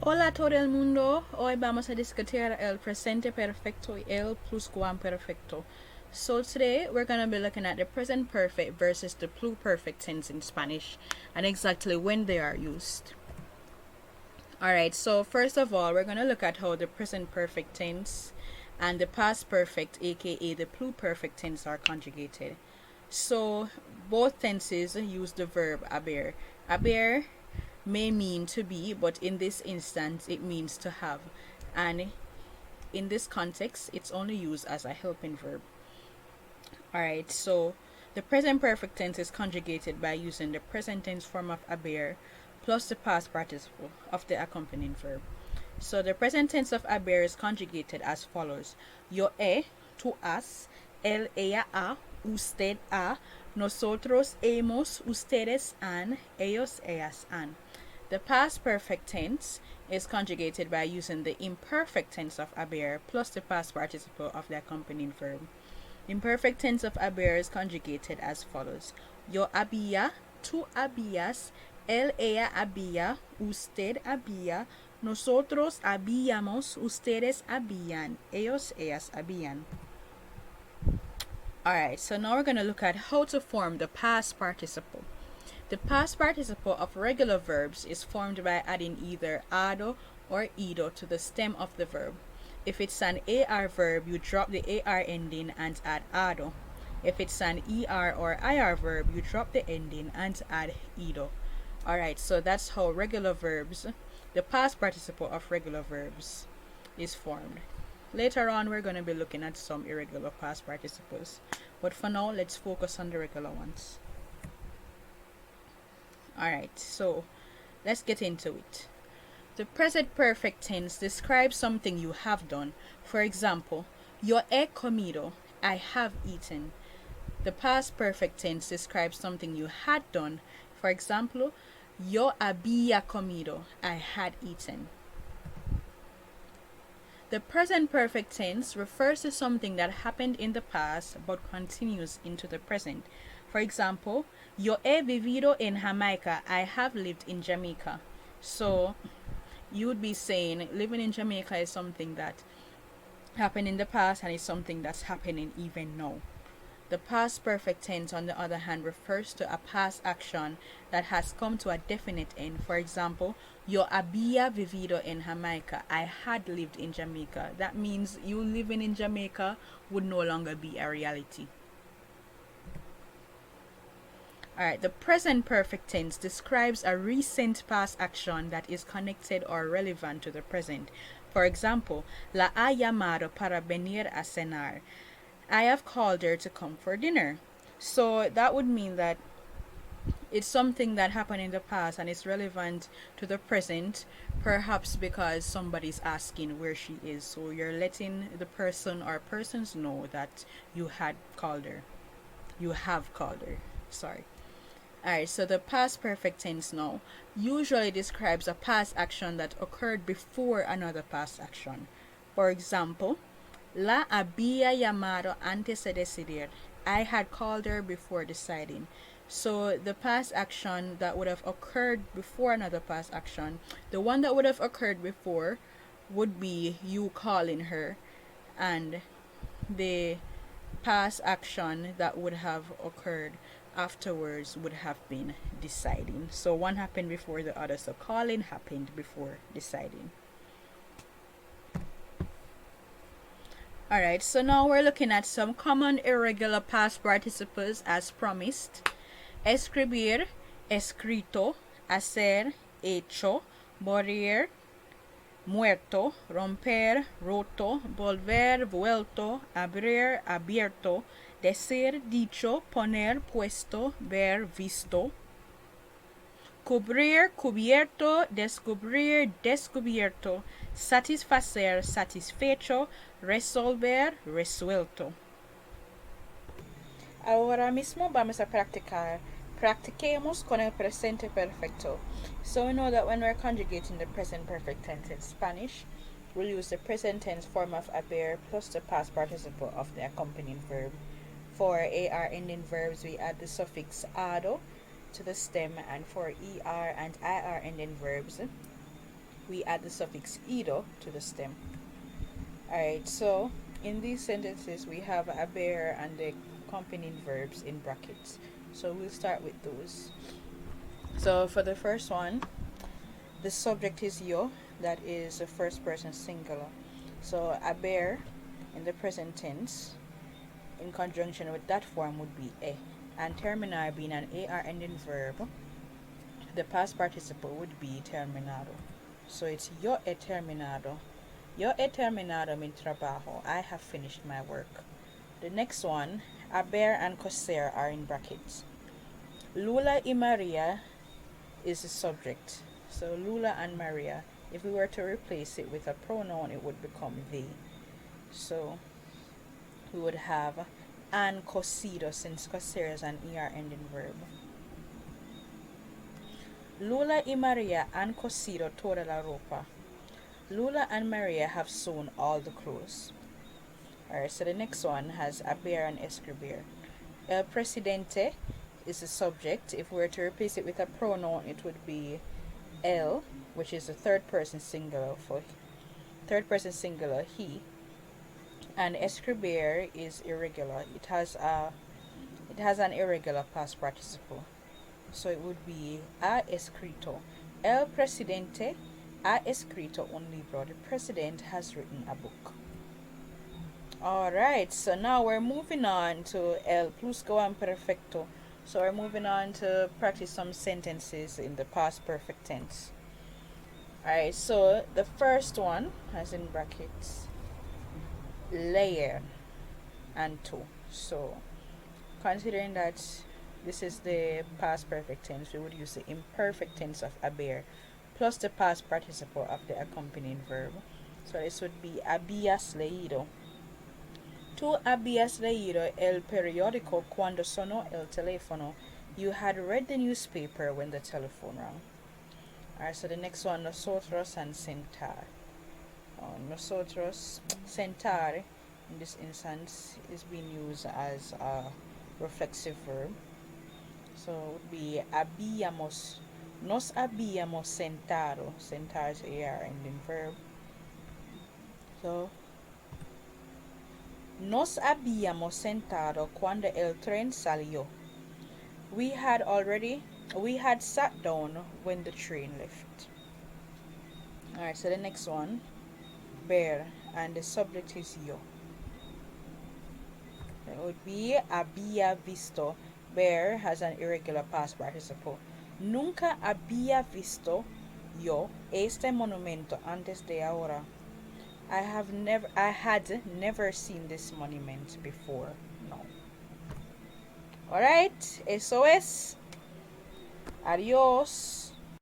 Hola todo el mundo, hoy vamos a discutir el presente perfecto y el pluscuamperfecto. So today we're going to be looking at the present perfect versus the pluperfect tense in Spanish and exactly when they are used. Alright, so first of all we're going to look at how the present perfect tense and the past perfect aka the pluperfect tense are conjugated. So both tenses use the verb haber. Haber may mean to be, but in this instance it means to have, and in this context it's only used as a helping verb. Alright, so the present perfect tense is conjugated by using the present tense form of haber plus the past participle of the accompanying verb. So the present tense of haber is conjugated as follows: yo he, tú has, él, ella ha, usted ha, nosotros hemos, ustedes han, ellos, ellas han. The past perfect tense is conjugated by using the imperfect tense of haber plus the past participle of the accompanying verb. Imperfect tense of haber is conjugated as follows: yo había, tú habías, él, ella había, usted había, nosotros habíamos, ustedes habían, ellos, ellas habían. Alright, so now we're going to look at how to form the past participle. The past participle of regular verbs is formed by adding either ado or ido to the stem of the verb. If it's an AR verb, you drop the AR ending and add ado. If it's an ER or IR verb, you drop the ending and add ido. Alright, so that's how regular verbs, the past participle of regular verbs, is formed. Later on, we're going to be looking at some irregular past participles. But for now, let's focus on the regular ones. Alright, so let's get into it. The present perfect tense describes something you have done. For example, yo he comido, I have eaten. The past perfect tense describes something you had done. For example, yo había comido, I had eaten. The present perfect tense refers to something that happened in the past but continues into the present. For example, yo he vivido en Jamaica, I have lived in Jamaica. So you would be saying living in Jamaica is something that happened in the past and is something that's happening even now. The past perfect tense, on the other hand, refers to a past action that has come to a definite end. For example, yo había vivido en Jamaica, I had lived in Jamaica. That means you living in Jamaica would no longer be a reality. Alright, the present perfect tense describes a recent past action that is connected or relevant to the present. For example, la ha llamado para venir a cenar. I have called her to come for dinner. So that would mean that it's something that happened in the past and it's relevant to the present, perhaps because somebody's asking where she is. So you're letting the person or persons know that you had called her. You have called her. Sorry. Alright, so the past perfect tense now usually describes a past action that occurred before another past action. For example, la había llamado antes de decidir. I had called her before deciding. So the past action that would have occurred before another past action, the one that would have occurred before would be you calling her, and the past action that would have occurred afterwards would have been deciding. So one happened before the other, so calling happened before deciding. Alright, so now we're looking at some common irregular past participles as promised. Escribir, escrito, hacer, hecho, morir, muerto, romper, roto, volver, vuelto, abrir, abierto, decir, dicho, poner, puesto, ver, visto, cubrir, cubierto, descubrir, descubierto, satisfacer, satisfecho, resolver, resuelto. Ahora mismo vamos a practicar. Practiquemos con el presente perfecto. So we know that when we're conjugating the present perfect tense in Spanish, we'll use the present tense form of haber plus the past participle of the accompanying verb. For AR ending verbs, we add the suffix ado to the stem, and for ER and IR ending verbs, we add the suffix ido to the stem. Alright, so in these sentences we have haber and the accompanying verbs in brackets. So we'll start with those. So for the first one, the subject is yo, that is the first person singular. So haber in the present tense in conjunction with that form would be e, and terminar being an ar ending verb, the past participle would be terminado. So it's yo he terminado. Yo he terminado mi trabajo. I have finished my work. The next one, haber and coser are in brackets. Lula y Maria is the subject. So Lula and Maria, if we were to replace it with a pronoun, it would become they. So we would have han cosido, since coser is an er ending verb. Lula y Maria han cosido toda la ropa. Lula and Maria have sewn all the clothes. Alright, so the next one has haber and escribir. El presidente is the subject. If we were to replace it with a pronoun, it would be el, which is the third person singular he. And escribir is irregular. It has an irregular past participle. So it would be ha escrito. El presidente ha escrito un libro. The president has written a book. Alright, so now we're moving on to el pluscuamperfecto. So we're moving on to practice some sentences in the past perfect tense. Alright, so the first one has in brackets layer and to. So considering that this is the past perfect tense, we would use the imperfect tense of haber plus the past participle of the accompanying verb. So this would be habías leído. Tú habías leído el periódico cuando sonó el teléfono. You had read the newspaper when the telephone rang. Alright, so the next one, nosotros and sentar. Nosotros, sentar, in this instance, is being used as a reflexive verb. So it would be habíamos, nos habíamos sentado. Sentar is AR ending verb. So, nos habíamos sentado cuando el tren salió. We had sat down when the train left. Alright, so the next one, ver, and the subject is yo. It would be había visto. Ver has an irregular past participle. Nunca había visto yo este monumento antes de ahora. I had never seen this monument before. No. Alright, eso es. Adiós.